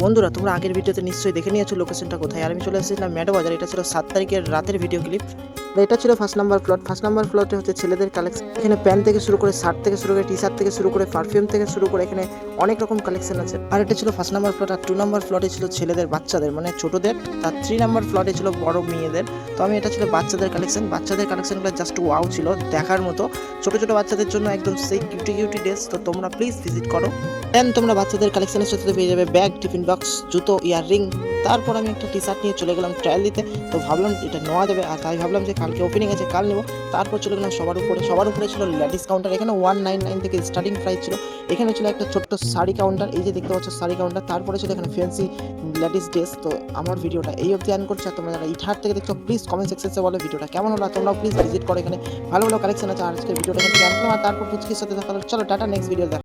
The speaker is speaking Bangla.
বন্ধুরা তোমরা আগের ভিডিওতে নিশ্চয়ই দেখে নিয়েছো লোকেশনটা কোথায়। আর আমি চলে এসেছিলাম ম্যাডো বাজার। এটা ছিল 7 তারিখের রাতের ভিডিও ক্লিপ। এটা ছিল ফার্স্ট নাম্বার প্লটে হচ্ছে ছেলেদের কালেকশন। এখানে প্যান্ট থেকে শুরু করে শার্ট থেকে শুরু করে টি শার্ট থেকে শুরু করে পারফিউম থেকে শুরু করে এখানে অনেক রকম কালেকশন আছে। আর এটা ছিল ফার্স্ট নাম্বার প্লট। আর 2 নাম্বার প্লটে ছিল ছেলেদের বাচ্চাদের মানে ছোটদের। তার 3 নাম্বার প্লটে ছিল বড় মেয়েদের। তো আমি এটা ছিল বাচ্চাদের কালেকশনগুলো জাস্ট ওয়াও ছিল, দেখার মতো। ছোট ছোট বাচ্চাদের জন্য একদম সেই কিউটি ড্রেস। তো তোমরা প্লিজ ভিজিট করো। দেন তোমরা বাচ্চাদের কালেকশনের সাথে পেয়ে যাবে ব্যাগ, টিফিন বক্স, জুতো, ইয়াররিং। তারপর আমি একটা টি শার্ট নিয়ে চলে গেলাম ট্রায়াল দিতে। তো ভাবলাম এটা নেওয়া যাবে, আর তাই ভাবলাম যে কালকে ওপেনিং আছে, কাল নেবো। তারপর চলে গেলাম সবার উপরে ছিল লেডিস কাউন্টার। এখানে 199 থেকে স্টার্টিং প্রাইস ছিল। এখানে ছিল একটা ছোট্ট শাড়ি কাউন্টার, এই যে দেখতে পাচ্ছ শাড়ি কাউন্টার। তারপরে ছিল এখানে ফ্যান্সি লেডিস ড্রেস। তো আমার ভিডিওটা এই অবধি অ্যান করছে। আর তোমরা যারা ইটাহার থেকে দেখছো প্লিজ কমেন্ট সেকশনে বলো ভিডিওটা কেমন হলো। তোমরাও প্লিজ ভিজিট করো, এখানে ভালো ভালো কালেকশন আছে। আর আজকের ভিডিওটা কিন্তু অ্যান করলাম। আর তারপর পুচকির সাথে দেখা হলো। চলো টাটা, নেক্সট ভিডিও দেখা।